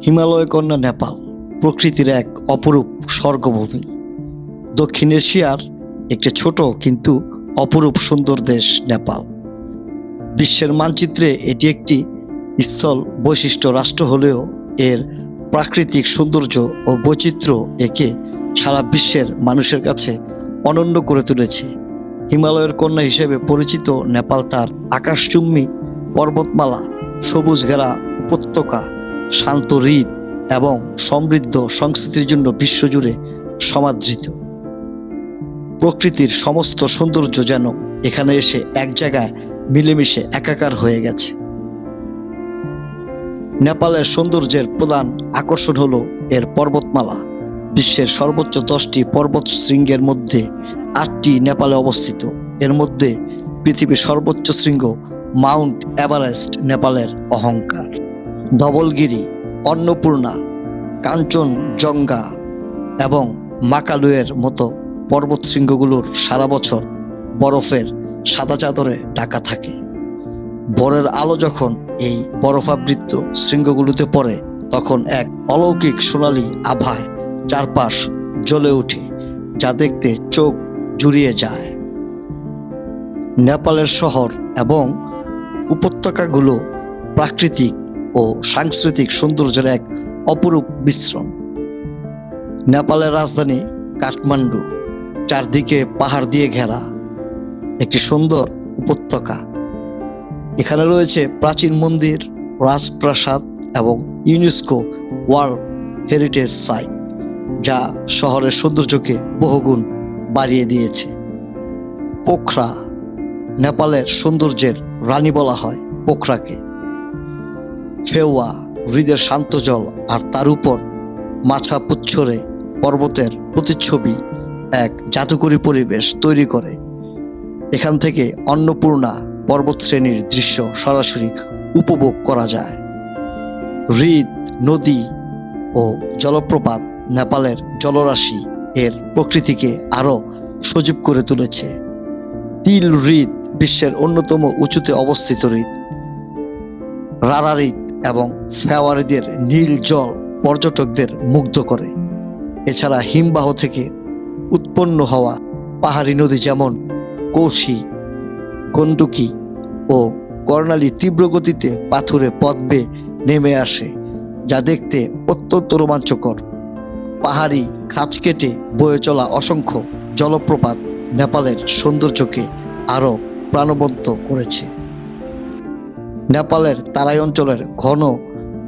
হিমালয় কন্যা নেপাল প্রকৃতির এক অপরূপ স্বর্গভূমি। দক্ষিণ এশিয়ার একটি ছোট কিন্তু অপরূপ সুন্দর দেশ নেপাল। বিশ্বের মানচিত্রে এটি একটি স্থল বৈশিষ্ট্য রাষ্ট্র হলেও এর প্রাকৃতিক সৌন্দর্য ও বৈচিত্র্য একে সারা বিশ্বের মানুষের কাছে অনন্য করে তুলেছে। হিমালয়ের কন্যা হিসেবে পরিচিত নেপাল তার আকাশচুম্বী পর্বতমালা, সবুজ ঘেরা উপত্যকা, শান্ত হ্রদ এবং সমৃদ্ধ সংস্কৃতির জন্য বিশ্বজুড়ে সমাদৃত। প্রকৃতির সমস্ত সৌন্দর্য যেন এখানে এসে এক জায়গায় মিলেমিশে একাকার হয়ে গেছে। নেপালের সৌন্দর্যের প্রধান আকর্ষণ হলো এর পর্বতমালা। বিশ্বের সর্বোচ্চ 10টি পর্বত শৃঙ্গের মধ্যে 8টি নেপালে অবস্থিত। এর মধ্যে পৃথিবীর সর্বোচ্চ শৃঙ্গ মাউন্ট এভারেস্ট নেপালের অহংকার। ধবলগিরি, অন্নপূর্ণা, কাঞ্চনজঙ্ঘা এবং মাকালুয়ের মতো পর্বত শৃঙ্গগুলোর সারা বছর বরফের সাদা চাদরে ঢাকা থাকে। ভোরের আলো যখন এই বরফাবৃত শৃঙ্গগুলোতে পড়ে তখন এক অলৌকিক সোনালী আভায় চারপাশ জ্বলে ওঠে, যা দেখতে চোখ জুড়িয়ে যায়। নেপালের শহর এবং উপত্যকাগুলো প্রাকৃতিক ও সাংস্কৃতিক সৌন্দর্যের এক অপরূপ মিশ্রণ। নেপালের রাজধানী কাঠমান্ডু চারদিকে পাহাড় দিয়ে ঘেরা একটি সুন্দর উপত্যকা। এখানে রয়েছে প্রাচীন মন্দির, রাজপ্রাসাদ এবং ইউনেস্কো ওয়ার্ল্ড হেরিটেজ সাইট, যা শহরের সৌন্দর্যকে বহুগুণ বাড়িয়ে দিয়েছে। পোখরা, নেপালের সৌন্দর্যের রানী বলা হয় পোখরাকে। ফেওয়া, হ্রদের শান্ত জল আর তার উপর মাছা পুচ্ছরে পর্বতের প্রতিচ্ছবি এক জাদুকরী পরিবেশ তৈরি করে। এখান থেকে অন্নপূর্ণা পর্বতশ্রেণীর দৃশ্য সরাসরি উপভোগ করা যায়। হ্রদ, নদী ও জলপ্রপাত নেপালের জলরাশি এর প্রকৃতিকে আরও সজীব করে তুলেছে। তিল হ্রদ বিশ্বের অন্যতম উঁচুতে অবস্থিত হ্রদ। রারা হ্রদ এবং ফেওয়া হ্রদের নীল জল পর্যটকদের মুগ্ধ করে। এছাড়া হিমবাহ থেকে উৎপন্ন হওয়া পাহাড়ি নদী যেমন কৌশি, গণ্ডকী ও কর্ণালী তীব্র গতিতে পাথুরে পথ বেয়ে নেমে আসে, যা দেখতে অত্যন্ত রোমাঞ্চকর। পাহাড়ি খাঁজ কেটে বয়ে চলা অসংখ্য জলপ্রপাত নেপালের সৌন্দর্যকে আরও প্রাণবন্ত করেছে। নেপালের তারাই অঞ্চলের ঘন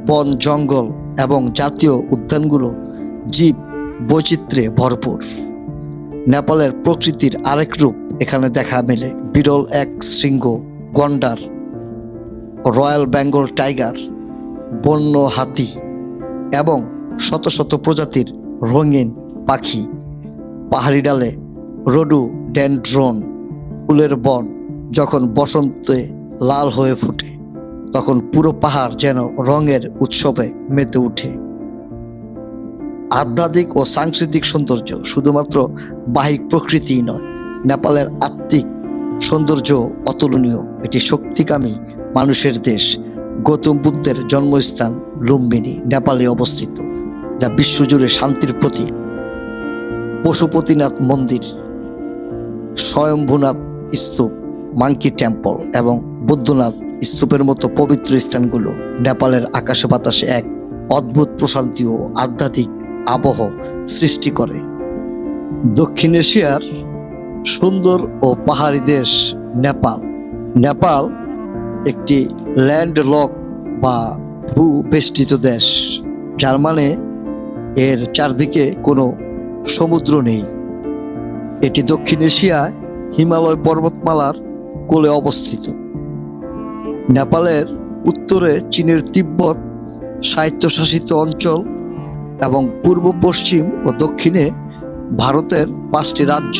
বন জঙ্গল এবং জাতীয় উদ্যানগুলো জীব বৈচিত্র্যে ভরপুর। নেপালের প্রকৃতির আরেক রূপ এখানে দেখা মেলে। বিরল এক শৃঙ্গ গন্ডার, রয়্যাল বেঙ্গল টাইগার, বন্য হাতি এবং শত শত প্রজাতির রঙিন পাখি। পাহাড়ি ডালে রোডোডেনড্রন ফুলের বন যখন বসন্তে লাল হয়ে ফুটে তখন পুরো পাহাড় যেন রঙের উৎসবে মেতে ওঠে। আধ্যাত্মিক ও সাংস্কৃতিক সৌন্দর্য শুধুমাত্র বাহ্যিক প্রকৃতিই নয়, নেপালের আত্মিক সৌন্দর্য অতুলনীয়। এটি শক্তিকামী মানুষের দেশ। গৌতম বুদ্ধের জন্মস্থান লুম্বিনী নেপালে অবস্থিত, যা বিশ্বজুড়ে শান্তির প্রতীক। পশুপতিনাথ মন্দির, স্বয়ম্ভুনাথ স্তূপ, মাঙ্কি টেম্পল এবং বৌদ্ধনাথ স্তূপের মতো পবিত্র স্থানগুলো নেপালের আকাশে বাতাসে এক অদ্ভুত প্রশান্তি ও আধ্যাত্মিক আবহ সৃষ্টি করে। দক্ষিণ এশিয়ার সুন্দর ও পাহাড়ি দেশ নেপাল। নেপাল একটি ল্যান্ডলক বা ভূবেষ্টিত দেশ, যার মানে এর চারদিকে কোনো সমুদ্র নেই। এটি দক্ষিণ এশিয়ায় হিমালয় পর্বতমালার কোলে অবস্থিত। নেপালের উত্তরে চীনের তিব্বত স্বায়ত্তশাসিত অঞ্চল এবং পূর্ব, পশ্চিম ও দক্ষিণে ভারতের 5টি রাজ্য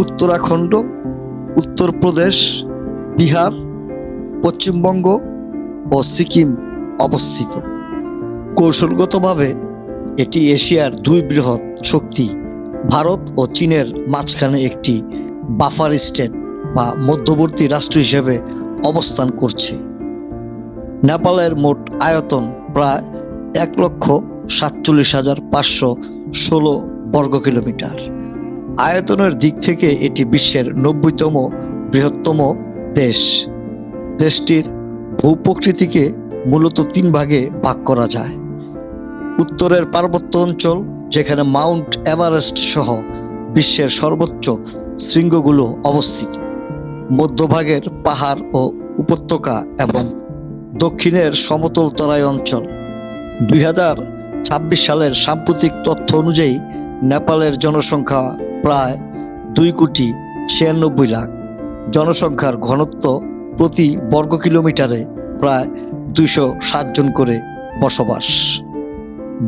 উত্তরাখণ্ড, উত্তরপ্রদেশ, বিহার, পশ্চিমবঙ্গ ও সিকিম অবস্থিত। কৌশলগতভাবে এটি এশিয়ার 2 বৃহৎ শক্তি ভারত ও চীনের মাঝখানে একটি বাফার স্টেট বা মধ্যবর্তী রাষ্ট্র হিসেবে অবস্থান করছে। নেপালের মোট আয়তন প্রায় 1,47,516 বর্গ কিলোমিটার। আয়তনের দিক থেকে এটি বিশ্বের 90তম বৃহত্তম দেশ। দেশটির ভূপ্রকৃতিকে মূলত 3 ভাগে ভাগ করা যায়। উত্তরের পার্বত্য অঞ্চল, যেখানে মাউন্ট এভারেস্ট সহ বিশ্বের সর্বোচ্চ শৃঙ্গগুলো অবস্থিত, মধ্যভাগের পাহাড় ও উপত্যকা এবং দক্ষিণের সমতল তরাই অঞ্চল। 2026 সালের সাম্প্রতিক তথ্য অনুযায়ী নেপালের জনসংখ্যা প্রায় 2,96,00,000। জনসংখ্যার ঘনত্ব প্রতি বর্গ কিলোমিটারে প্রায় 207 জন করে বসবাস।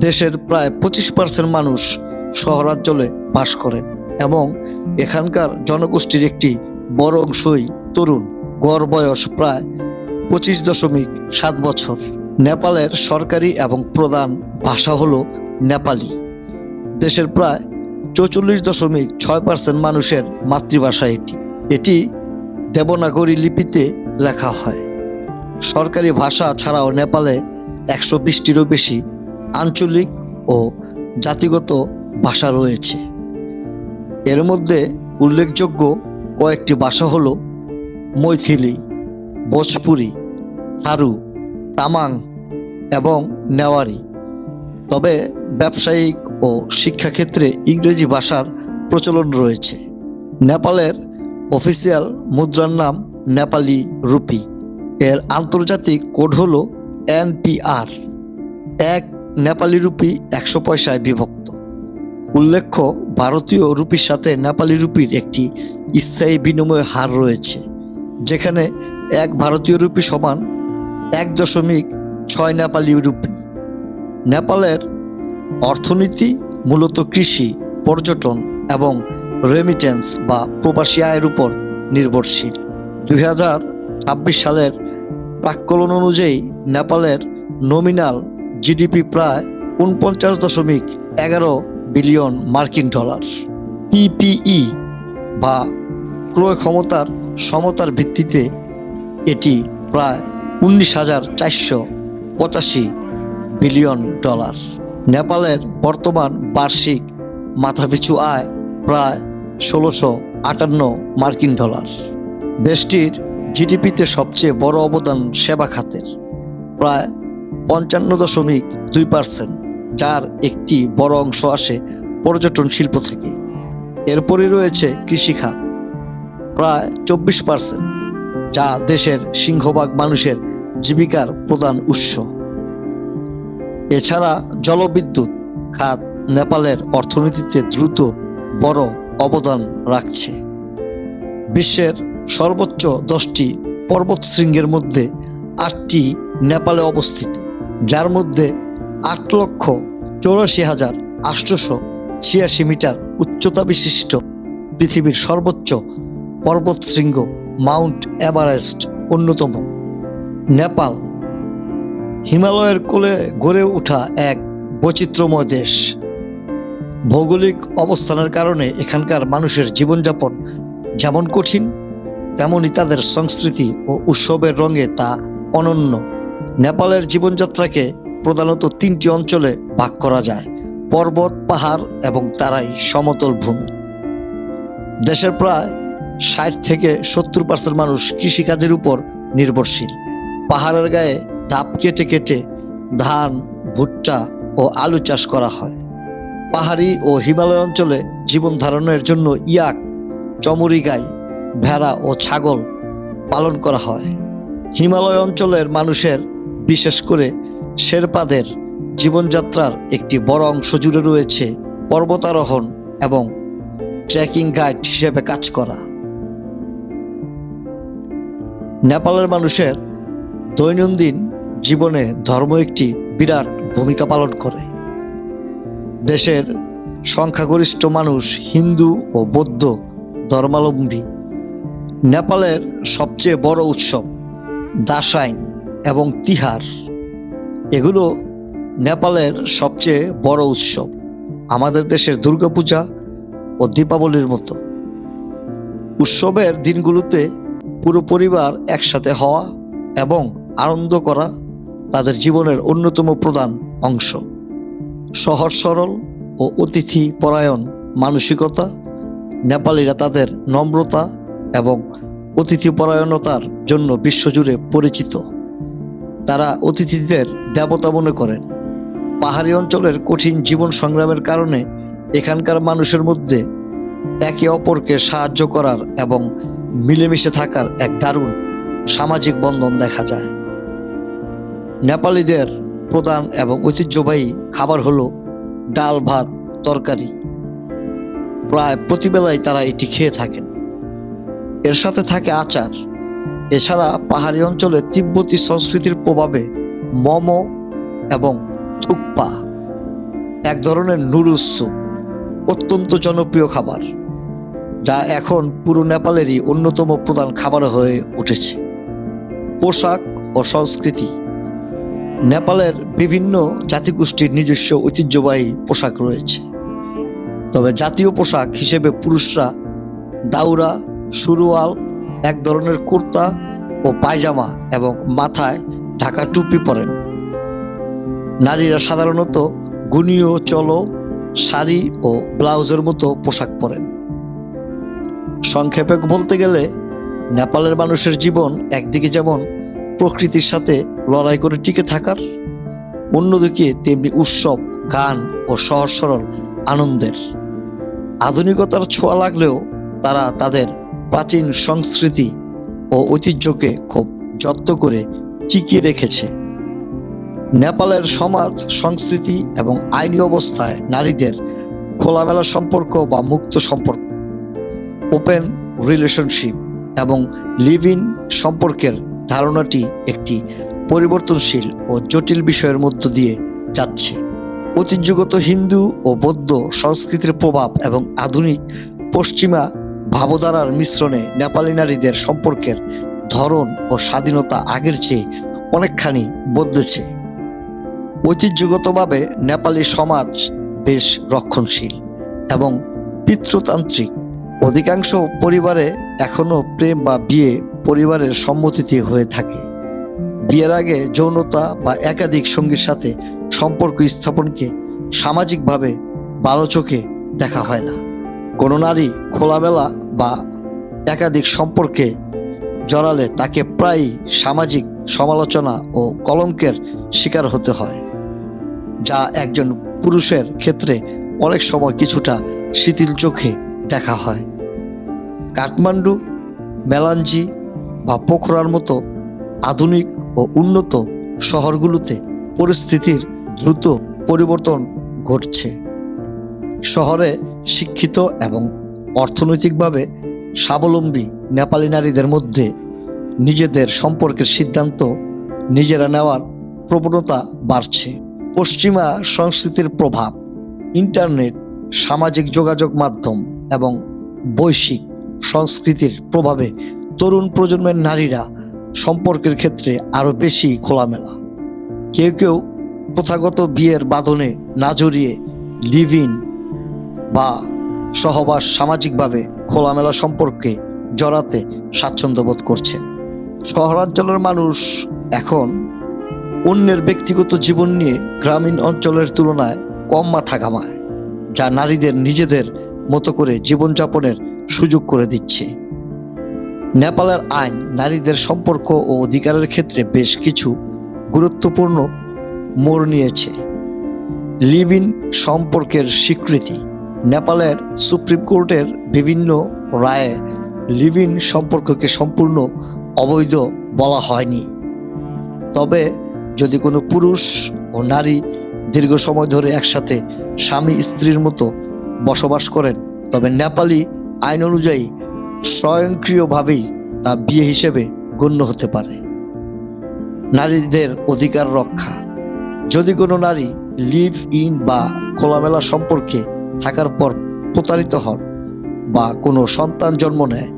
দেশের প্রায় 25% মানুষ শহরাঞ্চলে বাস করেন এবং এখানকার জনগোষ্ঠীর একটি বড় অংশই তরুণ। গড় বয়স প্রায় 25.7 বছর। নেপালের সরকারি এবং প্রধান ভাষা হলো নেপালি। দেশের প্রায় 44.6% মানুষের মাতৃভাষা এটি। এটি দেবনাগরী লিপিতে লেখা হয়। সরকারি ভাষা ছাড়াও নেপালে 120টিরও বেশি আঞ্চলিক ও জাতিগত ভাষা রয়েছে। এর মধ্যে উল্লেখযোগ্য কয়েকটি ভাষা হলো মৈথিলি, ভোজপুরি, থারু, তামাং এবং নেওয়ারি। তবে ব্যবসায়িক ও শিক্ষাক্ষেত্রে ইংরেজি ভাষার প্রচলন রয়েছে। নেপালের অফিসিয়াল মুদ্রার নাম নেপালি রুপি। এর আন্তর্জাতিক কোড হলো NPR। এক নেপালি রুপি 100 পয়সায় বিভক্ত। উল্লেখ্য, ভারতীয় রুপির সাথে নেপালি রুপির একটি স্থায়ী বিনিময় হার রয়েছে, যেখানে 1 ভারতীয় রুপি সমান 1.6 নেপালি রুপি। নেপালের অর্থনীতি মূলত কৃষি, পর্যটন এবং রেমিটেন্স বা প্রবাসী আয়ের উপর নির্ভরশীল। 2026 সালের প্রাক্কলন অনুযায়ী নেপালের নমিনাল জিডিপি প্রায় 49.11 বিলিয়ন মার্কিন ডলার। PPE বা ক্রয় ক্ষমতার সমতার ভিত্তিতে এটি প্রায় 19,485 বিলিয়ন ডলার। নেপালের বর্তমান বার্ষিক মাথাপিছু আয় প্রায় 1,658 মার্কিন ডলার। দেশটির জিডিপিতে সবচেয়ে বড় অবদান সেবা খাতের, প্রায় 55.2%, যার একটি বড় অংশ আসে পর্যটন শিল্প থেকে। এরপরই রয়েছে কৃষিখাত, প্রায় 24%, যা দেশের সিংহভাগ মানুষের জীবিকার প্রধান উৎস। এছাড়া জলবিদ্যুৎ খাত নেপালের অর্থনীতিতে দ্রুত বড় অবদান রাখছে। বিশ্বের সর্বোচ্চ 10টি পর্বতশৃঙ্গের মধ্যে 8টি নেপালে অবস্থিত, যার মধ্যে 8,84,886 মিটার উচ্চতা বিশিষ্ট পৃথিবীর সর্বোচ্চ পর্বতশৃঙ্গ মাউন্ট এভারেস্ট অন্যতম। নেপাল হিমালয়ের কোলে গড়ে ওঠা এক বৈচিত্র্যময় দেশ। ভৌগোলিক অবস্থানের কারণে এখানকার মানুষের জীবনযাপন যেমন কঠিন, তেমনই তাদের সংস্কৃতি ও উৎসবের রঙে তা অনন্য। নেপালের জীবনযাত্রাকে প্রধানত 3টি অঞ্চলে ভাগ করা যায়: পর্বত, পাহাড় এবং তারাই সমতল ভূমি। দেশের প্রায় 60-70% মানুষ কৃষিকাজের উপর নির্ভরশীল। পাহাড়ের গায়ে ধাপ কেটে কেটে ধান, ভুট্টা ও আলু চাষ করা হয়। পাহাড়ি ও হিমালয় অঞ্চলে জীবন ধারণের জন্য ইয়াক, চমরি গাই, ভেড়া ও ছাগল পালন করা হয়। হিমালয় অঞ্চলের মানুষের, বিশেষ করে শেরপাদের জীবনযাত্রার একটি বড় অংশ জুড়ে রয়েছে পর্বতারোহণ এবং ট্রেকিং গাইড হিসেবে কাজ করা। নেপালের মানুষের দৈনন্দিন জীবনে ধর্ম একটি বিরাট ভূমিকা পালন করে। দেশের সংখ্যাগরিষ্ঠ মানুষ হিন্দু ও বৌদ্ধ ধর্মাবলম্বী। নেপালের সবচেয়ে বড় উৎসব দাসাইন এবং তিহার। এগুলো নেপালের সবচেয়ে বড় উৎসব, আমাদের দেশের দুর্গাপূজা ও দীপাবলির মতো। উৎসবের দিনগুলোতে পুরো পরিবার একসাথে হওয়া এবং আনন্দ করা তাদের জীবনের অন্যতম প্রধান অংশ। সহজ সরল ও অতিথি পরায়ণ মানসিকতা, নেপালিরা তাদের নম্রতা এবং অতিথি পরায়ণতার জন্য বিশ্বজুড়ে পরিচিত। তারা অতিথিদের দেবতা মনে করেন। পাহাড়ি অঞ্চলের কঠিন জীবন সংগ্রামের কারণে এখানকার মানুষের মধ্যে একে অপরকে সাহায্য করার এবং মিলেমিশে থাকার এক দারুণ সামাজিক বন্ধন দেখা যায়। নেপালিদের প্রধান এবং ঐতিহ্যবাহী খাবার হলো ডাল ভাত তরকারি। প্রায় প্রতিবেলায় তারা এটি খেয়ে থাকেন। এর সাথে থাকে আচার। এছাড়া পাহাড়ি অঞ্চলে তিব্বতী সংস্কৃতির প্রভাবে মোমো এবং থুকপা, এক ধরনের নুডলস স্যুপ, অত্যন্ত জনপ্রিয় খাবার, যা এখন পুরো নেপালেরই অন্যতম প্রধান খাবার হয়ে উঠেছে। পোশাক ও সংস্কৃতি। নেপালের বিভিন্ন জাতিগোষ্ঠীর নিজস্ব ঐতিহ্যবাহী পোশাক রয়েছে। তবে জাতীয় পোশাক হিসেবে পুরুষরা দাউরা, সুরওয়াল, এক ধরনের কুর্তা ও পায়জামা এবং মাথায় ঢাকা টুপি পরেন। নারীরা সাধারণত গুনিও চলো, শাড়ি ও ব্লাউজের মতো পোশাক পরেন। সংক্ষেপে বলতে গেলে নেপালের মানুষের জীবন একদিকে যেমন প্রকৃতির সাথে লড়াই করে টিকে থাকার, অন্যদিকে তেমনি উৎসব, গান ও সহজ সরল আনন্দের। আধুনিকতার ছোঁয়া লাগলেও তারা তাদের প্রাচীন সংস্কৃতি ও ঐতিহ্যকে খুব যত্ন করে টিকিয়ে রেখেছে। নেপালের সমাজ, সংস্কৃতি এবং আইনি অবস্থায় নারীদের খোলামেলা সম্পর্ক বা মুক্ত সম্পর্ক, ওপেন রিলেশনশিপ এবং লিভ ইন সম্পর্কের ধারণাটি একটি পরিবর্তনশীল ও জটিল বিষয়ের মধ্য দিয়ে যাচ্ছে। ঐতিহ্যগত হিন্দু ও বৌদ্ধ সংস্কৃতির প্রভাব এবং আধুনিক পশ্চিমা ভাবধারার মিশ্রণে নেপালি নারীদের সম্পর্কের ধরন ও স্বাধীনতা আগের চেয়ে অনেকখানি বদলেছে। ঐতিহ্যগতভাবে নেপালি সমাজ বেশ রক্ষণশীল এবং পিতৃতান্ত্রিক। অধিকাংশ পরিবারে এখনও প্রেম বা বিয়ে পরিবারের সম্মতিতে হয়ে থাকে। বিয়ের আগে যৌনতা বা একাধিক সঙ্গীর সাথে সম্পর্ক স্থাপনকে সামাজিকভাবে ভালো চোখে দেখা হয় না। কোনো নারী খোলামেলা বা একাধিক সম্পর্কে জড়ালে তাকে প্রায়ই সামাজিক সমালোচনা ও কলঙ্কের শিকার হতে হয়, যা একজন পুরুষের ক্ষেত্রে অনেক সময় কিছুটা শিথিল চোখে দেখা হয়। কাঠমান্ডু, মেলাঞ্জি বা পোখরার মতো আধুনিক ও উন্নত শহরগুলোতে পরিস্থিতির দ্রুত পরিবর্তন ঘটছে। শহরে শিক্ষিত এবং অর্থনৈতিকভাবে স্বাবলম্বী নেপালি নারীদের মধ্যে নিজেদের সম্পর্কের সিদ্ধান্ত নিজেরা নেওয়ার প্রবণতা বাড়ছে। পশ্চিমা সংস্কৃতির প্রভাব, ইন্টারনেট, সামাজিক যোগাযোগ মাধ্যম এবং বৈশ্বিক সংস্কৃতির প্রভাবে তরুণ প্রজন্মের নারীরা সম্পর্কের ক্ষেত্রে আরও বেশি খোলামেলা। কেউ কেউ প্রথাগত বিয়ের বাঁধনে না জড়িয়ে লিভ ইন বা সহবাস সামাজিকভাবে খোলামেলা সম্পর্কে জড়াতে স্বাচ্ছন্দ্য বোধ করছেন। শহরাঞ্চলের মানুষ এখন অন্যের ব্যক্তিগত জীবন নিয়ে গ্রামীণ অঞ্চলের তুলনায় কম মাথা ঘামায়, যা নারীদের নিজেদের মতো করে জীবনযাপনের সুযোগ করে দিচ্ছে। নেপালের আইন নারীদের সম্পর্ক ও অধিকারের ক্ষেত্রে বেশ কিছু গুরুত্বপূর্ণ মোড় নিয়েছে। লিভ ইন সম্পর্কের স্বীকৃতি। নেপালের সুপ্রিম কোর্টের বিভিন্ন রায়ে লিভ ইন সম্পর্ককে সম্পূর্ণ অবৈধ বলা হয়নি। তবে যদি কোনো পুরুষ ও নারী দীর্ঘ সময় ধরে একসাথে স্বামী স্ত্রীর মতো বসবাস করেন, তবে নেপালি আইন অনুযায়ী স্বয়ংক্রিয়ভাবেই তা বিয়ে হিসেবে গণ্য হতে পারে। নারীদের অধিকার রক্ষা। যদি কোনো নারী লিভ ইন বা খোলামেলা সম্পর্কে থাকার পর প্রতারিত হন বা কোনো সন্তান জন্ম নেয়,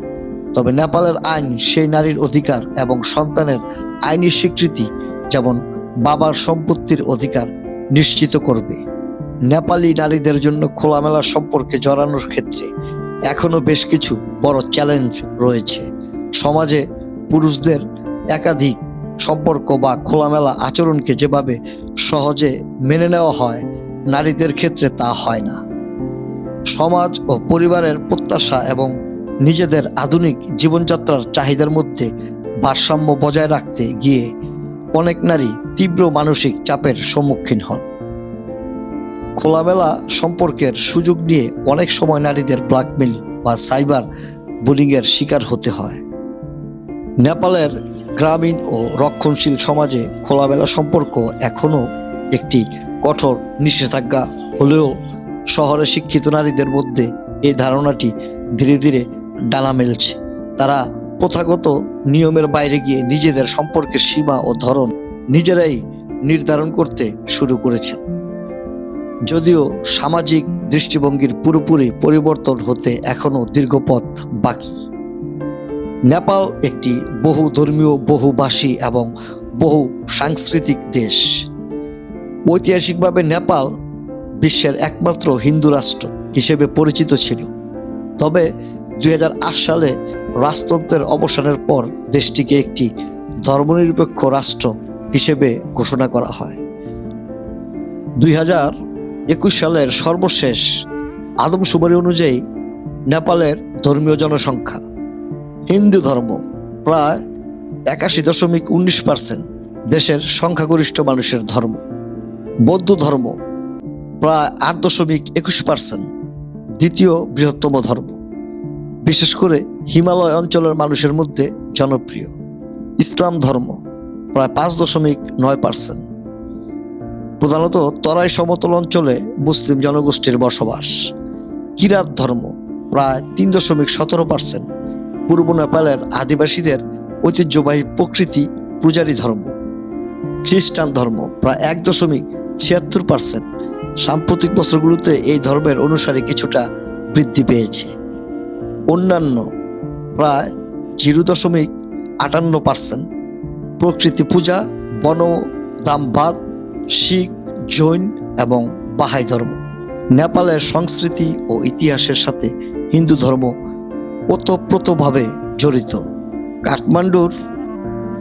তবে নেপালের আইন সেই নারীর অধিকার এবং সন্তানের আইনি স্বীকৃতি, যেমন বাবার সম্পত্তির অধিকার নিশ্চিত করবে। নেপালি নারীদের জন্য খোলামেলা সম্পর্কে জড়ানোর ক্ষেত্রে এখনও বেশ কিছু বড় চ্যালেঞ্জ রয়েছে। সমাজে পুরুষদের একাধিক সম্পর্ক বা খোলামেলা আচরণকে যেভাবে সহজে মেনে নেওয়া হয়, নারীদের ক্ষেত্রে তা হয় না। সমাজ ও পরিবারের প্রত্যাশা এবং নিজেদের আধুনিক জীবনযাত্রার চাহিদার মধ্যে ভারসাম্য বজায় রাখতে গিয়ে অনেক নারী তীব্র মানসিক চাপের সম্মুখীন হন। খোলামেলা সম্পর্কের সুযোগ নিয়ে অনেক সময় নারীদের ব্ল্যাকমেইল বা সাইবার বুলিংয়ের শিকার হতে হয়। নেপালের গ্রামীণ ও রক্ষণশীল সমাজে খোলামেলা সম্পর্ক এখনও একটি কঠোর নিষেধাজ্ঞা হলেও শহরে শিক্ষিত নারীদের মধ্যে এই ধারণাটি ধীরে ধীরে ডানা মেলছে। তারা প্রথাগত নিয়মের বাইরে গিয়ে নিজেদের সম্পর্কের সীমা ও ধরন নিজেরাই নির্ধারণ করতে শুরু করেছেন। যদিও সামাজিক দৃষ্টিভঙ্গির পুরোপুরি পরিবর্তন হতে এখনও দীর্ঘ পথ বাকি। নেপাল একটি বহু ধর্মীয়, বহুভাষী এবং বহু সাংস্কৃতিক দেশ। ঐতিহাসিকভাবে নেপাল বিশ্বের একমাত্র হিন্দু রাষ্ট্র হিসেবে পরিচিত ছিল। তবে 2008 সালে রাজতন্ত্রের অবসানের পর দেশটিকে একটি ধর্মনিরপেক্ষ রাষ্ট্র হিসেবে ঘোষণা করা হয়। 2021 সালের সর্বশেষ আদমশুমারি অনুযায়ী নেপালের ধর্মীয় জনসংখ্যা: হিন্দু ধর্ম প্রায় 81.19%, দেশের সংখ্যাগরিষ্ঠ মানুষের ধর্ম। বৌদ্ধ ধর্ম প্রায় 8.21%, দ্বিতীয় বৃহত্তম ধর্ম, বিশেষ করে হিমালয় অঞ্চলের মানুষের মধ্যে জনপ্রিয়। ইসলাম ধর্ম প্রায় 5.9%, প্রধানত তরাই সমতল অঞ্চলে মুসলিম জনগোষ্ঠীর বসবাস। কিরাত ধর্ম প্রায় 3.17%, পূর্ব নেপালের আদিবাসীদের ঐতিহ্যবাহী প্রকৃতি পূজারী ধর্ম। খ্রিস্টান ধর্ম প্রায় 1.76%, সাম্প্রতিক বছরগুলোতে এই ধর্মের অনুসারী কিছুটা বৃদ্ধি পেয়েছে। অন্যান্য প্রায় 0.58%, প্রকৃতি পূজা, বনদামবাদ, শিখ, জৈন এবং বাহাই ধর্ম। নেপালের সংস্কৃতি ও ইতিহাসের সাথে হিন্দু ধর্ম ওতপ্রোতভাবে জড়িত। কাঠমান্ডুর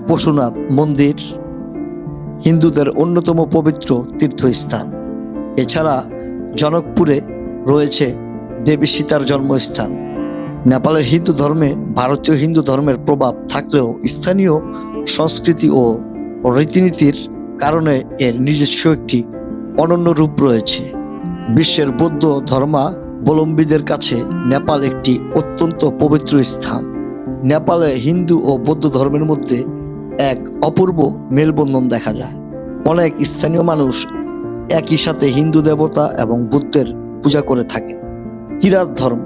পশুনাথ মন্দির হিন্দুদের অন্যতম পবিত্র তীর্থস্থান। এছাড়া জনকপুরে রয়েছে দেবী সীতার জন্মস্থান। নেপালের হিন্দু ধর্মে ভারতীয় হিন্দু ধর্মের প্রভাব থাকলেও স্থানীয় সংস্কৃতি ও রীতিনীতির কারণে এর নিজস্ব একটি অনন্য রূপ রয়েছে। বিশ্বের বৌদ্ধ ধর্মাবলম্বীদের কাছে নেপাল একটি অত্যন্ত পবিত্র স্থান। নেপালে হিন্দু ও বৌদ্ধ ধর্মের মধ্যে এক অপূর্ব মেলবন্ধন দেখা যায়। অনেক স্থানীয় মানুষ একই সাথে হিন্দু দেবতা এবং বুদ্ধের পূজা করে থাকেন। কিরাত ধর্ম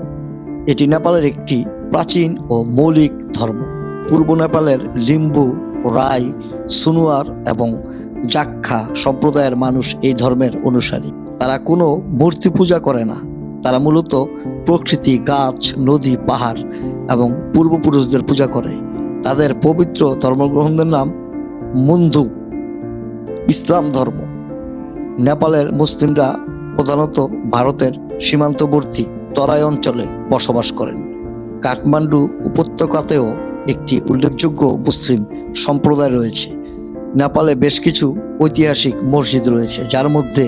এটি নেপালের একটি প্রাচীন ও মৌলিক ধর্ম। পূর্ব নেপালের লিম্বু, রাই, সুনুয়ার এবং জাক্ষা সম্প্রদায়ের মানুষ এই ধর্মের অনুসারী। তারা কোনো মূর্তি পূজা করে না। তারা মূলত প্রকৃতি, গাছ, নদী, পাহাড় এবং পূর্বপুরুষদের পূজা করে। তাদের পবিত্র ধর্মগ্রহণদের নাম মুন্দু। ইসলাম ধর্ম নেপালের মুসলিমরা প্রধানত ভারতের সীমান্তবর্তী তরাই অঞ্চলে বসবাস করেন। কাঠমান্ডু উপত্যকাতেও একটি উল্লেখযোগ্য মুসলিম সম্প্রদায় রয়েছে। নেপালে বেশ কিছু ঐতিহাসিক মসজিদ রয়েছে, যার মধ্যে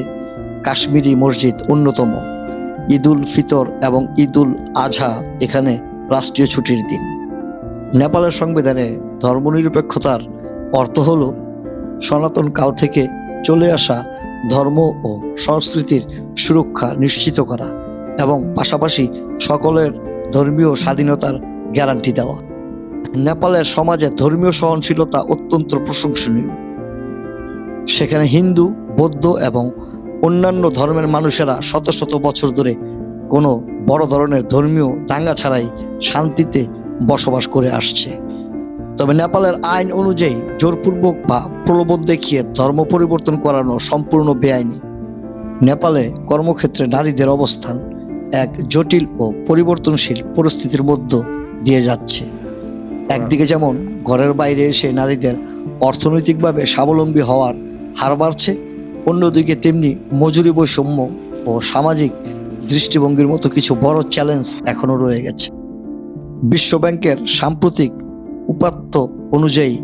কাশ্মীরি মসজিদ অন্যতম। ঈদ উল ফিতর এবং ঈদ উল আজহা এখানে রাষ্ট্রীয় ছুটির দিন। নেপালের সংবিধানে ধর্মনিরপেক্ষতার অর্থ হল সনাতন কাল থেকে চলে আসা ধর্ম ও সংস্কৃতির সুরক্ষা নিশ্চিত করা এবং পাশাপাশি সকলের ধর্মীয় স্বাধীনতার গ্যারান্টি দেওয়া। নেপালের সমাজে ধর্মীয় সহনশীলতা অত্যন্ত প্রশংসনীয়। সেখানে হিন্দু, বৌদ্ধ এবং অন্যান্য ধর্মের মানুষেরা শত শত বছর ধরে কোনো বড় ধরনের ধর্মীয় দাঙ্গা ছাড়াই শান্তিতে বসবাস করে আসছে। তবে নেপালের আইন অনুযায়ী জোরপূর্বক বা প্রলোভন দেখিয়ে ধর্ম পরিবর্তন করানো সম্পূর্ণ বেআইনি। নেপালে কর্মক্ষেত্রে নারীদের অবস্থান এক জটিল ও পরিবর্তনশীল পরিস্থিতির মধ্য দিয়ে যাচ্ছে। একদিকে যেমন ঘরের বাইরে এসে নারীদের অর্থনৈতিকভাবে স্বাবলম্বী হওয়ার হার বাড়ছে, অন্যদিকে তেমনি মজুরি বৈষম্য ও সামাজিক দৃষ্টিভঙ্গির মতো কিছু বড় চ্যালেঞ্জ এখনও রয়ে গেছে। বিশ্বব্যাংকের সাম্প্রতিক উপাত্ত অনুযায়ী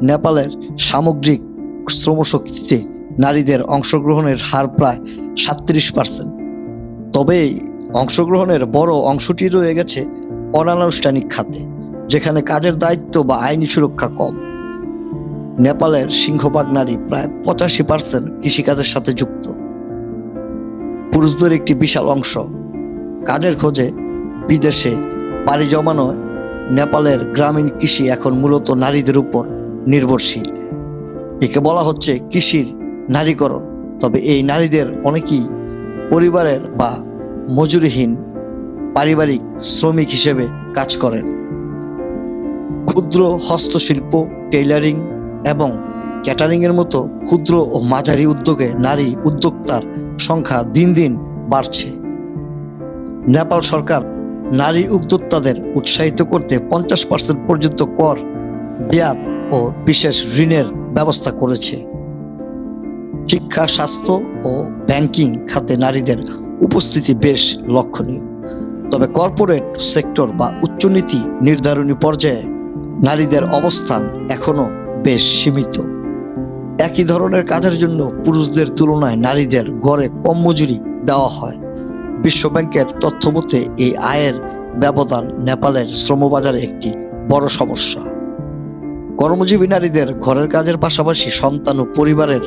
নেপালের সামগ্রিক শ্রমশক্তিতে নারীদের অংশগ্রহণের হার প্রায় 37%। তবে এই অংশগ্রহণের বড় অংশটি রয়ে গেছে অনানুষ্ঠানিক খাতে, যেখানে কাজের দায়িত্ব বা আইনি সুরক্ষা কম। নেপালের সিংহভাগ নারী প্রায় 85% কৃষিকাজের সাথে যুক্ত। পুরুষদের একটি বিশাল অংশ কাজের খোঁজে বিদেশে পাড়ি জমানোয় নেপালের গ্রামীণ কৃষি এখন মূলত নারীদের উপর নির্ভরশীল। একে বলা হচ্ছে কৃষির নারীকরণ। তবে এই নারীদের অনেকেই পরিবারের বা মজুরিহীন পারিবারিক শ্রমিক হিসেবে কাজ করেন। ক্ষুদ্র হস্তশিল্প, টেইলারিং এবং ক্যাটারিংয়ের মতো ক্ষুদ্র ও মাঝারি উদ্যোগে নারী উদ্যোক্তার সংখ্যা দিন দিন বাড়ছে। নেপাল সরকার নারী উদ্যোক্তাদের উৎসাহিত করতে 50% পর্যন্ত কর, ব্যাট ও বিশেষ ঋণের ব্যবস্থা করেছে। শিক্ষা, স্বাস্থ্য ও ব্যাংকিং খাতে নারীদের উপস্থিতি বেশ লক্ষণীয়। তবে কর্পোরেট সেক্টর বা উচ্চনীতি নির্ধারণী পর্যায়ে নারীদের অবস্থান এখনো বেশ সীমিত। একই ধরনের কাজের জন্য পুরুষদের তুলনায় নারীদের গড়ে কম মজুরি দেওয়া হয়। বিশ্বব্যাংকের তথ্য মতে এই আয়ের ব্যবধান নেপালের শ্রমবাজারে একটি বড় সমস্যা। কর্মজীবী নারীদের ঘরের কাজের পাশাপাশি সন্তান ও পরিবারের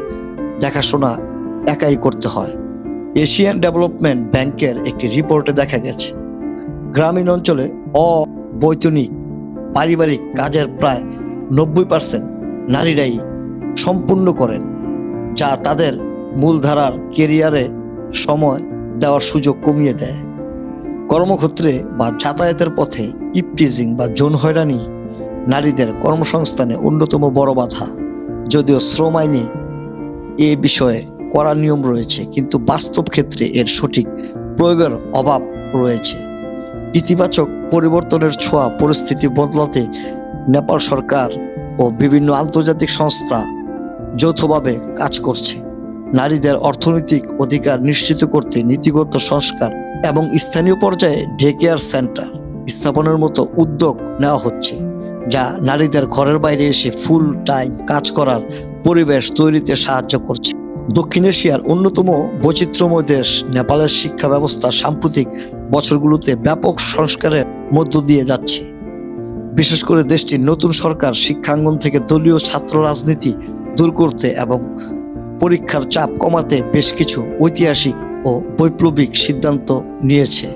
দেখাশোনা একাই করতে হয়। এশিয়ান ডেভেলপমেন্ট ব্যাংকের একটি রিপোর্টে দেখা গেছে, গ্রামীণ অঞ্চলে অবৈতনিক পারিবারিক কাজের প্রায় 90% নারীরাই সম্পূর্ণ করেন, যা তাদের মূলধারার কেরিয়ারে সময় দেওয়ার সুযোগ কমিয়ে দেয়। কর্মক্ষেত্রে বা যাতায়াতের পথে ইপটিজিং বা যৌন হয়রানি নারীদের কর্মসংস্থানে অন্যতম বড় বাধা। যদিও শ্রম আইনে এ বিষয়ে কড়া নিয়ম রয়েছে, কিন্তু বাস্তব ক্ষেত্রে এর সঠিক প্রয়োগের অভাব রয়েছে। ইতিবাচক পরিবর্তনের ছোঁয়া পরিস্থিতি বদলাতে নেপাল সরকার ও বিভিন্ন আন্তর্জাতিক সংস্থা যৌথভাবে কাজ করছে। নারীদের অর্থনৈতিক অধিকার নিশ্চিত করতে নীতিগত সংস্কার এবং স্থানীয় পর্যায়ে ডে কেয়ার সেন্টার স্থাপনের মতো উদ্যোগ নেওয়া হচ্ছে, যা নারীদের ঘরের বাইরে এসে ফুল টাইম কাজ করার পরিবেশ তৈরিতে সাহায্য করছে। দক্ষিণ এশিয়ার অন্যতম বৈচিত্র্যময় দেশ নেপালের শিক্ষা ব্যবস্থা সাম্প্রতিক বছরগুলোতে ব্যাপক সংস্কারের মধ্য দিয়ে যাচ্ছে। বিশেষ করে দেশটির নতুন সরকার শিক্ষাঙ্গন থেকে দলীয় ছাত্র রাজনীতি দূর করতে এবং পরীক্ষার চাপ কমাতে বেশ কিছু ঐতিহাসিক ও বৈপ্লবিক সিদ্ধান্ত নিয়েছে।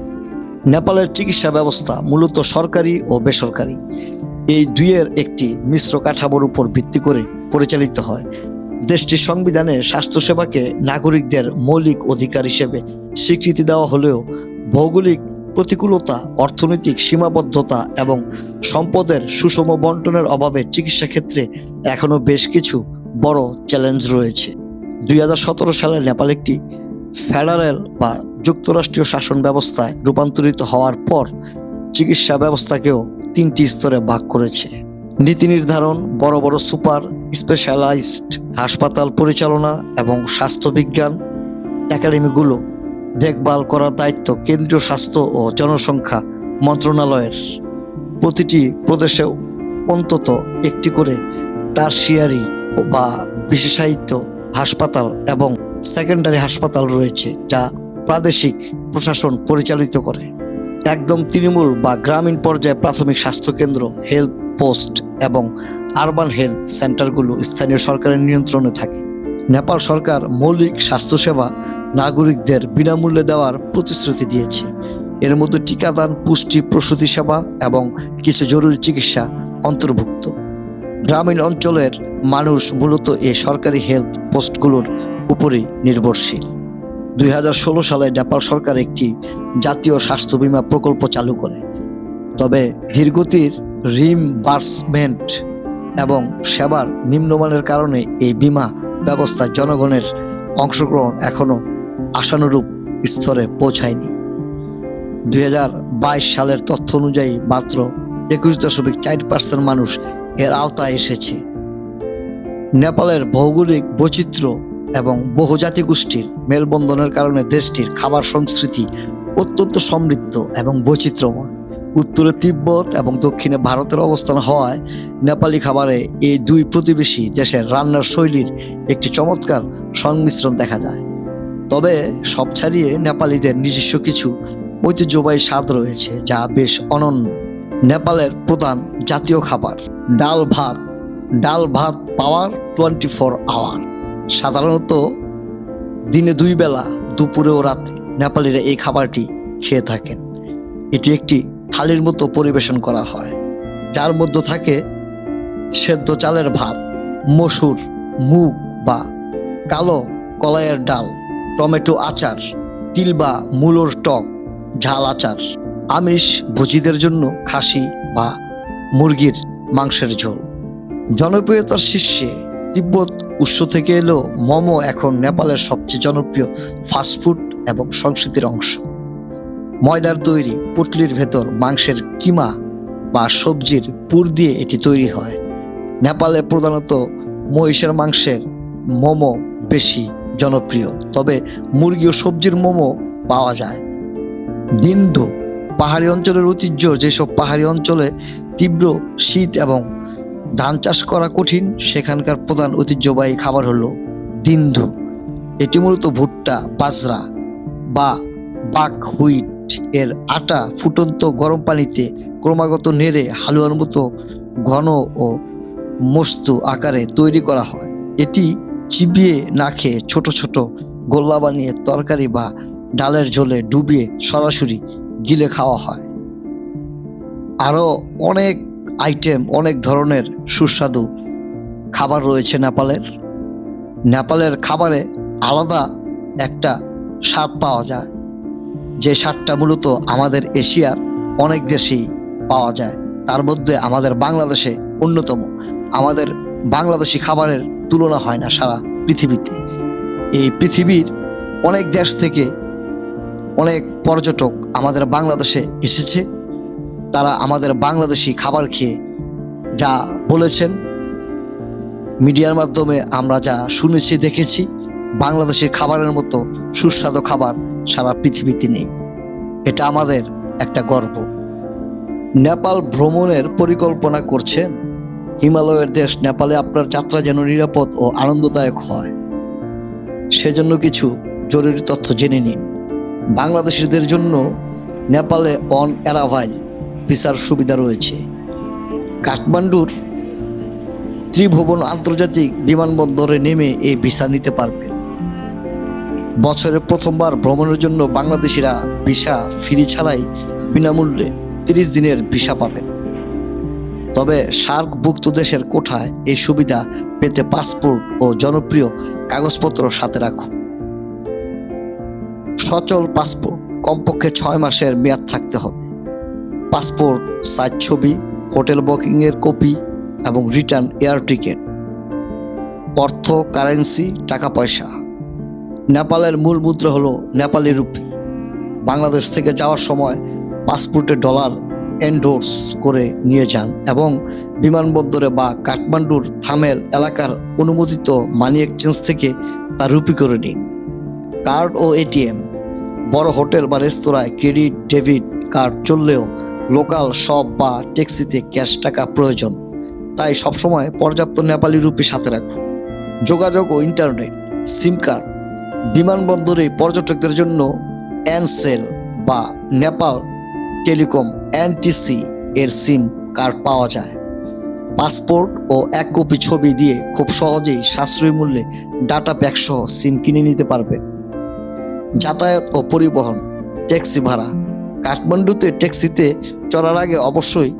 নেপালের চিকিৎসা ব্যবস্থা মূলত সরকারি ও বেসরকারি এই দুইয়ের একটি মিশ্র কাঠামোর উপর ভিত্তি করে পরিচালিত হয়। দেশটির সংবিধানে স্বাস্থ্যসেবাকে নাগরিকদের মৌলিক অধিকার হিসেবে স্বীকৃতি দেওয়া হলেও ভৌগোলিক প্রতিকূলতা, অর্থনৈতিক সীমাবদ্ধতা এবং সম্পদের সুষম বন্টনের অভাবে চিকিৎসা ক্ষেত্রে এখনও বেশ কিছু বড় চ্যালেঞ্জ রয়েছে। 2017 সালে নেপাল একটি ফেডারেল বা যুক্তরাষ্ট্রীয় শাসন ব্যবস্থায় রূপান্তরিত হওয়ার পর চিকিৎসা ব্যবস্থাকেও 3টি স্তরে ভাগ করেছে। নীতি নির্ধারণ, বড় বড় সুপার স্পেশালাইজড হাসপাতাল পরিচালনা এবং স্বাস্থ্যবিজ্ঞান একাডেমিগুলো দেখভাল করার দায়িত্ব কেন্দ্রীয় স্বাস্থ্য ও জনসংখ্যা মন্ত্রণালয়ের। প্রতিটি প্রদেশে অন্তত একটি করে টারশিয়ারি বা বিশেষায়িত হাসপাতাল এবং সেকেন্ডারি হাসপাতাল রয়েছে, যা প্রাদেশিক প্রশাসন পরিচালিত করে। একদম তৃণমূল বা গ্রামীণ পর্যায়ে প্রাথমিক স্বাস্থ্যকেন্দ্র, হেলথ পোস্ট এবং আরবান হেলথ সেন্টারগুলো স্থানীয় সরকারের নিয়ন্ত্রণে থাকে। নেপাল সরকার মৌলিক স্বাস্থ্যসেবা নাগরিকদের বিনামূল্যে দেওয়ার প্রতিশ্রুতি দিয়েছে। এর মধ্যে টিকাদান, পুষ্টি, প্রসূতি সেবা এবং কিছু জরুরি চিকিৎসা অন্তর্ভুক্ত। গ্রামীণ অঞ্চলের মানুষ মূলত এই সরকারি হেলথ পোস্টগুলোর উপরই নির্ভরশীল। 2016 সালে নেপাল সরকার একটি জাতীয় স্বাস্থ্য বীমা প্রকল্প চালু করে। তবে ধীরগতির রিইম্বার্সমেন্ট এবং সেবার নিম্নমানের কারণে এই বীমা ব্যবস্থায় জনগণের অংশগ্রহণ এখনও আশানুরূপ স্তরে পৌঁছায়নি। 2022 সালের তথ্য অনুযায়ী মাত্র 21.4% মানুষ এর আওতায় এসেছে। নেপালের ভৌগোলিক বৈচিত্র্য এবং বহুজাতি গোষ্ঠীর মেলবন্ধনের কারণে দেশটির খাবার সংস্কৃতি অত্যন্ত সমৃদ্ধ এবং বৈচিত্র্যময়। উত্তরে তিব্বত এবং দক্ষিণে ভারতের অবস্থান হওয়ায় নেপালি খাবারে এই দুই প্রতিবেশী দেশের রান্নার শৈলীর একটি চমৎকার সংমিশ্রণ দেখা যায়। তবে সব ছাড়িয়ে নেপালিদের নিজস্ব কিছু ঐতিহ্যবাহী স্বাদ রয়েছে যা বেশ অনন্য। নেপালের প্রধান জাতীয় খাবার ডাল ভাত। ডাল ভাত পাওয়ার 24 আওয়ার। সাধারণত দিনে 2 বেলা, দুপুরে ও রাতে নেপালিরা এই খাবারটি খেয়ে থাকেন। এটি একটি থালির মতো পরিবেশন করা হয়, যার মধ্যে থাকে সেদ্ধ চালের ভাত, মসুর, মুগ বা কালো কলাইয়ের ডাল, টমেটো আচার, তিল বা মূলোর টক, ঝাল আচার। আমিষ ভোজীদের জন্য খাসি বা মুরগির মাংসের ঝোল। জনপ্রিয়তার শীর্ষে তিব্বত উৎস থেকে এলেও মোমো এখন নেপালের সবচেয়ে জনপ্রিয় ফাস্টফুড এবং সংস্কৃতির অংশ। ময়দার তৈরি পুটলির ভেতর মাংসের কিমা বা সবজির পুর দিয়ে এটি তৈরি হয়। নেপালে প্রধানত মহিষের মাংসের মোমো বেশি জনপ্রিয়, তবে মুরগি ও সবজির মোমো পাওয়া যায়। দিন্দু পাহাড়ি অঞ্চলের ঐতিহ্য। যেসব পাহাড়ি অঞ্চলে তীব্র শীত এবং ধান চাষ করা কঠিন, সেখানকার প্রধান ঐতিহ্যবাহী খাবার হলো দিন্দু। এটি মূলত ভুট্টা, বাজরা বা বাক হুইট এর আটা ফুটন্ত গরম পানিতে ক্রমাগত নেড়ে হালুয়ার মতো ঘন ও মস্তু আকারে তৈরি করা হয়। এটি চিবিয়ে না খেয়ে ছোট ছোট গোল্লা বানিয়ে তরকারি বা ডালের ঝোলে ডুবিয়ে সরাসরি গিলে খাওয়া হয়। আরও অনেক আইটেম, অনেক ধরনের সুস্বাদু খাবার রয়েছে নেপালের। নেপালের খাবারে আলাদা একটা স্বাদ পাওয়া যায়, যে স্বাদটা মূলত আমাদের এশিয়ার অনেক দেশেই পাওয়া যায়, তার মধ্যে আমাদের বাংলাদেশে অন্যতম। আমাদের বাংলাদেশি খাবারের তুলনা হয় না সারা পৃথিবীতে। এই পৃথিবীর অনেক দেশ থেকে অনেক পর্যটক আমাদের বাংলাদেশে এসেছে। তারা আমাদের বাংলাদেশি খাবার খেয়ে যা বলেছেন, মিডিয়ার মাধ্যমে আমরা যা শুনেছি, দেখেছি, বাংলাদেশের খাবারের মতো সুস্বাদু খাবার সারা পৃথিবীতে নেই। এটা আমাদের একটা গর্ব। নেপাল ভ্রমণের পরিকল্পনা করছেন? হিমালয়ের দেশ নেপালে আপনার যাত্রা যেন নিরাপদ ও আনন্দদায়ক হয়, সেজন্য কিছু জরুরি তথ্য জেনে নিন। বাংলাদেশিদের জন্য নেপালে অন অ্যারাইভাল ভিসার সুবিধা রয়েছে। কাঠমান্ডুর ত্রিভুবন আন্তর্জাতিক বিমানবন্দরে নেমে এই ভিসা নিতে পারবেন। বছরে প্রথমবার ভ্রমণের জন্য বাংলাদেশিরা ভিসা ফ্রি ছাড়াই বিনামূল্যে 30 দিনের ভিসা পাবেন। তবে সার্কভুক্ত দেশের কোঠায় এই সুবিধা পেতে পাসপোর্ট ও জনপ্রিয় কাগজপত্র সাথে রাখুন। সচল পাসপোর্ট কমপক্ষে 6 মাসের মেয়াদ থাকতে হবে। পাসপোর্ট সাইজ ছবি, হোটেল বুকিংয়ের কপি এবং রিটার্ন এয়ার টিকিট। অর্থ কারেন্সি টাকা পয়সা। নেপালের মূল মুদ্রা হলো নেপালি রুপি। বাংলাদেশ থেকে যাওয়ার সময় পাসপোর্টে ডলার এন্ডোর্স করে নিয়ে যান এবং বিমানবন্দরে বা কাঠমান্ডুর থামেল এলাকার অনুমোদিত মানি এক্সচেঞ্জ থেকে তা রুপি করে নিন। কার্ড ও এটিএম। বড় হোটেল বা রেস্তোরাঁয় ক্রেডিট ডেবিট কার্ড চললেও লোকাল শপ বা ট্যাক্সিতে ক্যাশ টাকা প্রয়োজন, তাই সবসময় পর্যাপ্ত নেপালি রুপি সাথে রাখুন। যোগাযোগ ও ইন্টারনেট। সিম কার্ড। বিমানবন্দরে পর্যটকদের জন্য এনসেল বা নেপাল টেলিকম এনটিসি এর সিম কার্ড পাওয়া যায়। পাসপোর্ট ও 1 কপি ছবি দিয়ে খুব সহজেই সাশ্রয়ী মূল্যে ডাটা প্যাক সহ সিম কিনে নিতে পারবেন। যাতায়াত ও পরিবহন। ট্যাক্সি ভাড়া। কাঠমান্ডুতে ট্যাক্সিতে চড়ার আগে অবশ্যই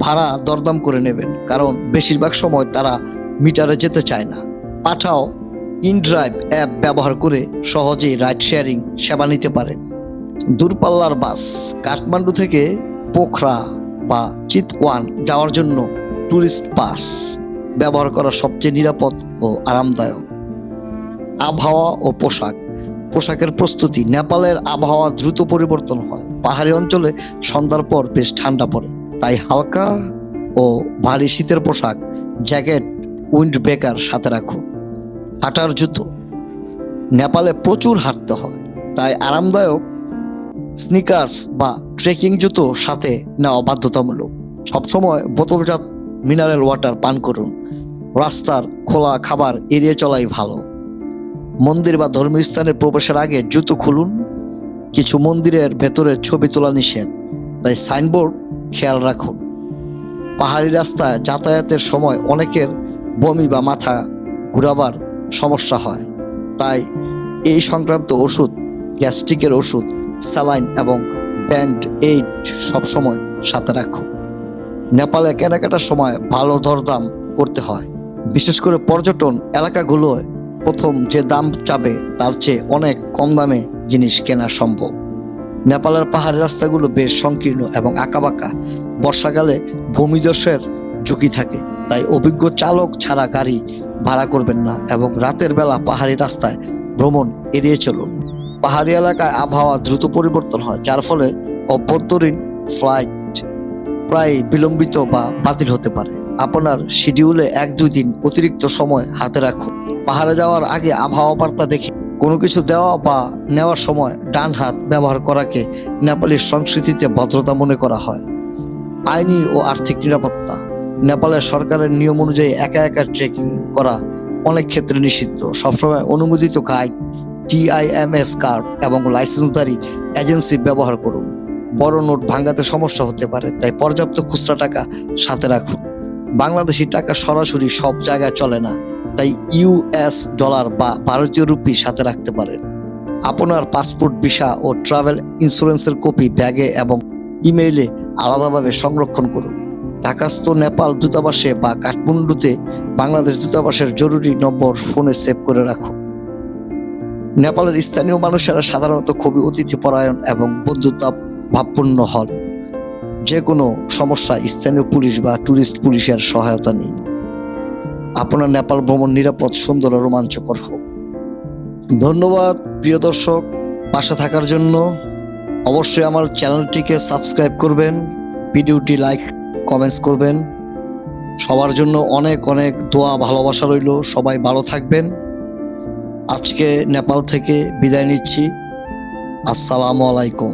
ভাড়া দরদাম করে নেবেন, কারণ বেশিরভাগ সময় তারা মিটারে যেতে চায় না। পাঠাও ইনড্রাইভ অ্যাপ ব্যবহার করে সহজেই রাইড শেয়ারিং সেবা নিতে পারেন। দূরপাল্লার বাস। কাঠমান্ডু থেকে পোখরা বা চিতওয়ান যাওয়ার জন্য ট্যুরিস্ট বাস ব্যবহার করা সবচেয়ে নিরাপদ ও আরামদায়ক। আবহাওয়া ও পোশাক। পোশাকের প্রস্তুতি। নেপালের আবহাওয়া দ্রুত পরিবর্তন হয়। পাহাড়ি অঞ্চলে সন্ধ্যার পর বেশ ঠান্ডা পড়ে, তাই হালকা ও ভারী শীতের পোশাক, জ্যাকেট, উইন্ড ব্রেকার সাথে রাখুন। হাঁটার জুতো। নেপালে প্রচুর হাঁটতে হয়, তাই আরামদায়ক স্নিকার্স বা ট্রেকিং জুতো সাথে নেওয়া বাধ্যতামূলক। সবসময় বোতলজাত মিনারেল ওয়াটার পান করুন। রাস্তার খোলা খাবার এড়িয়ে চলাই ভালো। মন্দির বা ধর্মীয় স্থানে প্রবেশের আগে জুতো খুলুন। কিছু মন্দিরের ভেতরে ছবি তোলা নিষেধ, তাই সাইনবোর্ড খেয়াল রাখুন। পাহাড়ি রাস্তায় যাতায়াতের সময় অনেকের বমি বা মাথা ঘুরাবার সমস্যা হয়, তাই এই সংক্রান্ত ওষুধ, গ্যাস্ট্রিকের ওষুধ, স্যালাইন এবং ব্যান্ড এইড সবসময় সাথে রাখুন। নেপালে কেনাকাটার সময় ভালো দরদাম করতে হয়। বিশেষ করে পর্যটন এলাকাগুলোয় প্রথম যে দাম চাবে তার চেয়ে অনেক কম দামে জিনিস কেনা সম্ভব। নেপালের পাহাড়ি রাস্তাগুলো বেশ সংকীর্ণ এবং আঁকাবাঁকা। বর্ষাকালে ভূমিধসের ঝুঁকি থাকে, তাই অভিজ্ঞ চালক ছাড়া গাড়ি ভাড়া করবেন না এবং রাতের বেলা পাহাড়ি রাস্তায় ভ্রমণ এড়িয়ে চলুন। পাহাড়ি এলাকায় আবহাওয়া দ্রুত পরিবর্তন হয়, যার ফলে অভ্যন্তরীণ ফ্লাইট প্রায় বিলম্বিত বা বাতিল হতে পারে। আপনার শিডিউলে 1-2 দিন অতিরিক্ত সময় হাতে রাখুন। পাহাড়ে যাওয়ার আগে আবহাওয়া বার্তা দেখে কোনো কিছু দেওয়া বা নেওয়ার সময় ডান হাত ব্যবহার করাকে নেপালি সংস্কৃতিতে ভদ্রতা মনে করা হয়। আইনি ও আর্থিক নিরাপত্তা। নেপালের সরকারের নিয়ম অনুযায়ী একা একা ট্রেকিং করা অনেক ক্ষেত্রে নিষিদ্ধ। সবসময় অনুমোদিত গাইড, TIMS কার্ড এবং লাইসেন্সধারী এজেন্সি ব্যবহার করুন। বড় নোট ভাঙাতে সমস্যা হতে পারে, তাই পর্যাপ্ত খুচরা টাকা সাথে রাখুন। বাংলাদেশি টাকা সরাসরি সব জায়গায় চলে না, তাই US ডলার বা ভারতীয় রুপি সাথে রাখতে পারেন। আপনার পাসপোর্ট, ভিসা ও ট্রাভেল ইন্স্যুরেন্সের কপি ব্যাগে এবং ইমেইলে আলাদাভাবে সংরক্ষণ করুন। ঢাকাস্থ নেপাল দূতাবাসে বা কাঠমান্ডুতে বাংলাদেশ দূতাবাসের জরুরি নম্বর ফোনে সেভ করে রাখুন। নেপালের স্থানীয় মানুষেরা সাধারণত খুবই অতিথিপরায়ণ এবং বন্ধুত্ব ভাবপূর্ণ হন। যে কোনো সমস্যা স্থানীয় পুলিশ বা ট্যুরিস্ট পুলিশের সহায়তা নিন। আপনার নেপাল ভ্রমণ নিরাপদ, সুন্দর ও রোমাঞ্চকর হোক। ধন্যবাদ প্রিয় দর্শক, পাশে থাকার জন্য। অবশ্যই আমার চ্যানেলটিকে সাবস্ক্রাইব করবেন, ভিডিওটি লাইক, কমেন্টস করবেন। সবার জন্য অনেক অনেক দোয়া, ভালোবাসা রইল। সবাই ভালো থাকবেন। আজকে নেপাল থেকে বিদায় নিচ্ছি। আসসালামু আলাইকুম।